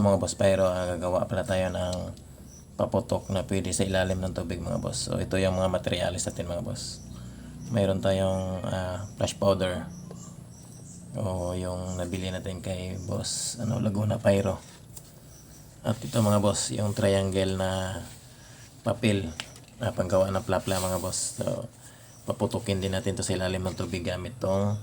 mga boss, pero gagawa pala tayo ng paputok na pwede sa ilalim ng tubig mga boss. So ito yung mga materialis natin mga boss. Mayroon tayong flash powder o yung nabili natin kay boss Laguna Pyro. At ito mga boss, yung triangle na papel na panggawa ng plapla mga boss. So paputukin din natin to sa ilalim ng tubig gamit tong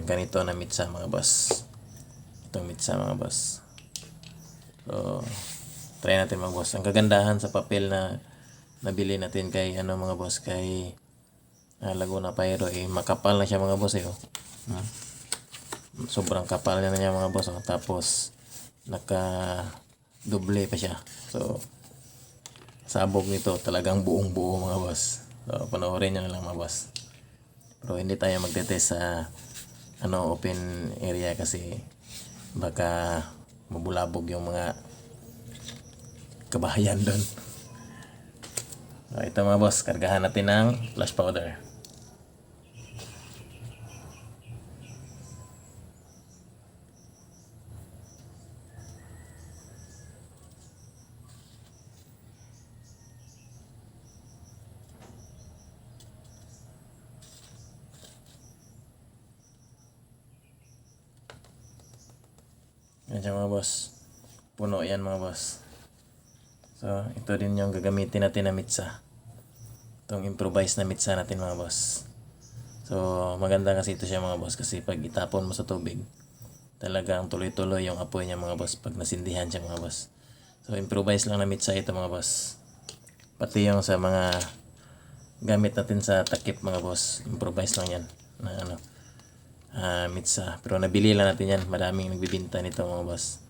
ganito na mitsa mga boss. Itong mitsa mga boss. So try natin mga boss. Ang kagandahan sa papel na nabili natin kay mga boss, kay Laguna Pyro, makapal na siya mga boss sobrang kapal na niya mga boss tapos naka doble pa siya. So sabog nito talagang buong buo mga boss. So panoorin nyo na lang mga boss. Pero hindi tayo magte-test sa open area kasi baka mabulabog yung mga kabahayan doon. So ito mga boss, kargahan natin ng flash powder. Yan siya mga boss. Puno yan mga boss. So ito din yung gagamitin natin na mitsa. Itong improvised na mitsa natin mga boss. So maganda kasi ito siya mga boss, kasi pag itapon mo sa tubig talagang tuloy-tuloy yung apoy niya mga boss pag nasindihan siya mga boss. So improvised lang na mitsa ito mga boss. Pati yung sa mga gamit natin sa takip mga boss, improvised lang yan na mitsa. Pero nabili lang natin yan, maraming nagbibinta nito mga boss,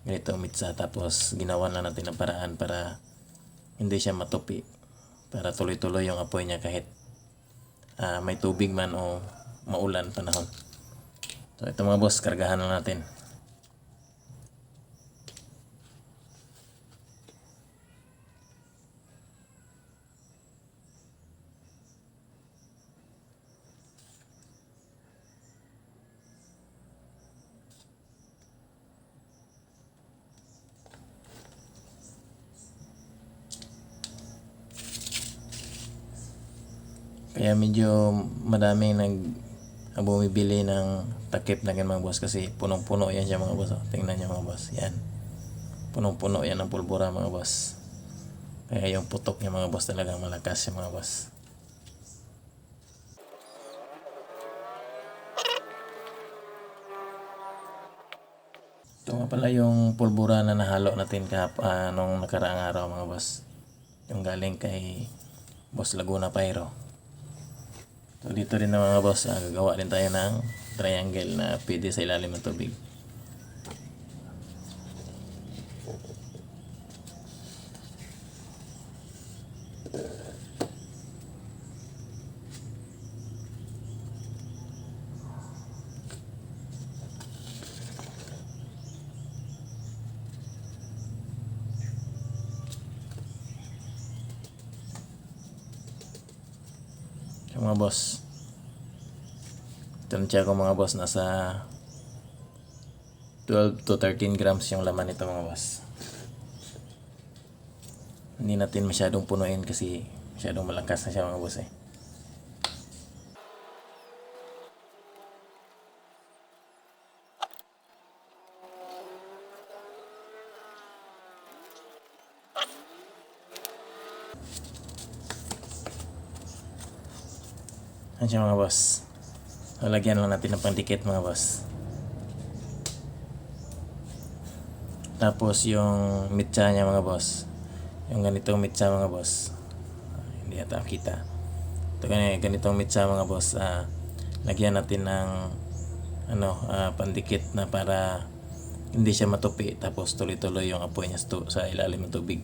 ganito mitsa. Tapos ginawa lang natin ng paraan para hindi siya matupi, para tuloy-tuloy yung apoy niya kahit may tubig man o maulan panahon. So ito mga boss, kargahan lang natin. Kaya medyo madaming bumibili ng takip na ganyan mga boss, kasi punong-puno yan siya mga boss. Tingnan nyo mga boss, yan, punong-puno yan ng pulbura mga boss. Kaya yung putok niya mga boss talagang malakas siya mga boss. Ito nga pala yung pulbura na nahalo natin nung nakaraang araw mga boss, yung galing kay boss Laguna Pyro. So dito rin na mga boss, gagawa din tayo ng triangle na pwede sa ilalim ng tubig. So mga boss, tansya ko mga boss, nasa 12 to 13 grams yung laman nito mga boss. Hindi natin masyadong punuin kasi masyadong malakas na siya mga boss Yan siya mga boss. Lalagyan lang natin ng pandikit mga boss. Tapos yung mitsa niya mga boss, yung ganitong mitsa mga boss, hindi yata kita. Ito ganitong mitsa mga boss, lagyan natin ng pandikit na para hindi siya matupi, tapos tuloy-tuloy yung apoy niya sa ilalim ng tubig.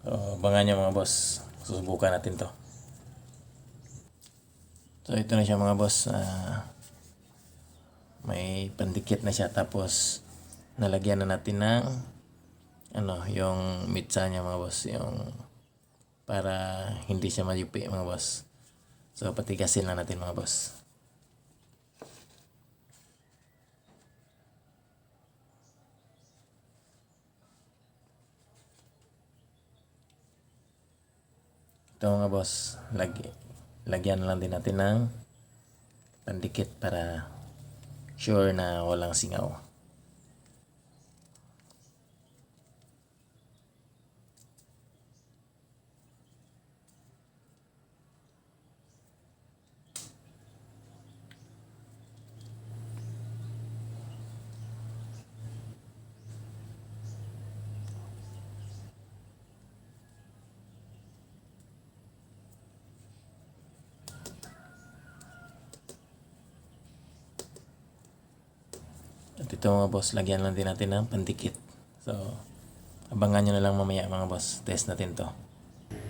So abangan nyo mga boss, susubukan natin to. So ito na siya mga boss, may pandikit na siya, tapos nalagyan na natin ng yung mitsa niya mga boss, yung para hindi siya mayupi mga boss. So patigasin lang natin mga boss. Ito mga boss, lagyan na lang din natin ng pandikit para sure na walang singaw. At ito mga boss, lagyan lang din natin ng pandikit. So, abangan nyo na lang mamaya mga boss. Test natin to.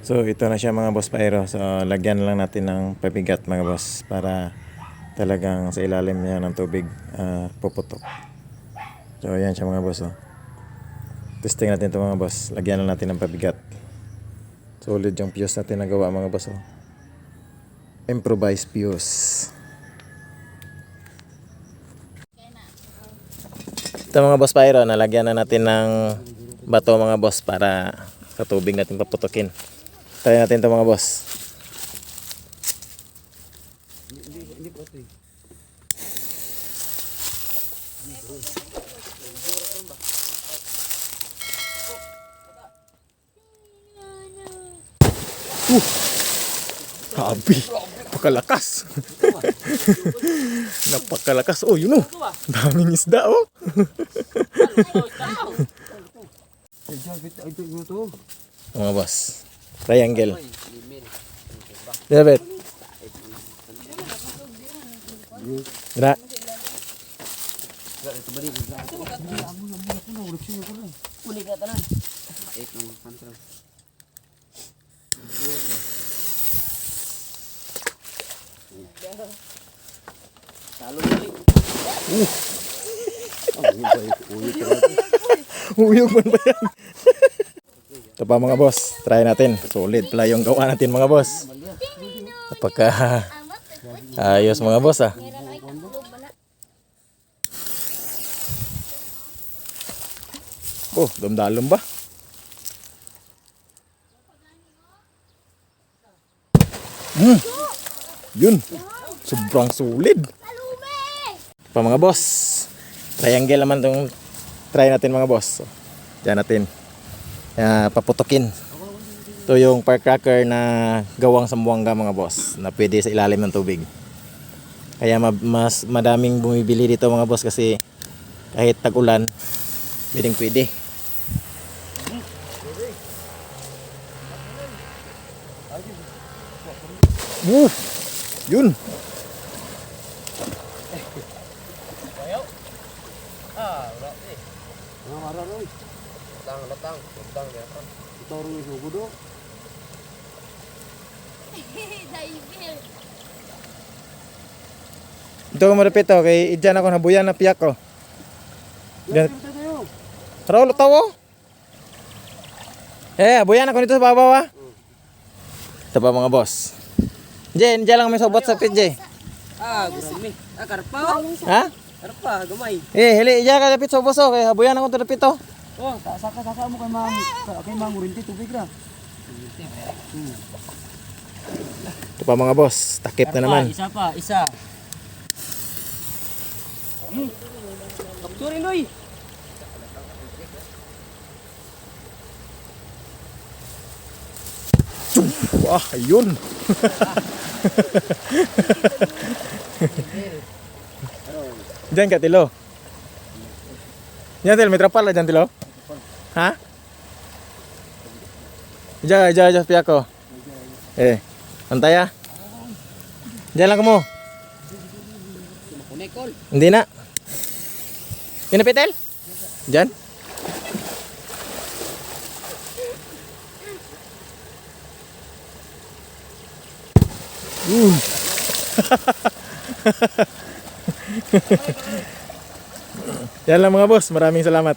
So, ito na siya mga boss Pyro. So, lagyan lang natin ng pabigat mga boss para talagang sa ilalim niya ng tubig puputok. So, ayan siya mga boss. Oh. Testing natin ito mga boss. Lagyan lang natin ng pabigat. Solid yung fuse natin nagawa mga boss. Oh. Improvised fuse. Ito mga boss Pyro, nalagyan na natin ng bato mga boss para sa tubig natin paputokin. Try natin ito mga boss. Grabe, napakalakas. Napakalakas. Oh, yun oh. Daming isda oh. Mga boss, triangle. Dapat. Gra. Uyog man ba yan? Ito pa mga boss, try natin. Solid pala yung gawa natin mga boss. Napaka ayos mga boss ah. Oh, damdalom ba? Yun, sobrang solid. Pa mga boss, triangle naman itong try natin mga boss. So, diyan natin paputokin. Ito yung firecracker na gawang sambuanga mga boss, na pwede sa ilalim ng tubig. Kaya mas madaming bumibili dito mga boss kasi kahit tag-ulan, pwede. Yun. Ito ko marapit to kay idyan ako nabuyan na piyak ko. Raul tawo. Buyan ako dito sa babaw ah. Ito pa mga boss. Jen, diyan lang may sobot sa PJ. Gurami. Karpa. Ha? Karpa, gamay. Hili diyan ka dapit sa boso kay habuyan ako dapit to. Oh, saka mo kay mang urinti tubig ra. Ito pa mga boss, takip na naman. Isa pa, isa. Kapturin oy. Wah, ayun. Diyan ka tilo. Diyan tilo, may trapal na diyan tilo. Ha? Diyan, piyak ko. Antay ah. Diyan lang mo. Hindi na. Pinapitel? Diyan? Yan lang mga boss. Maraming salamat.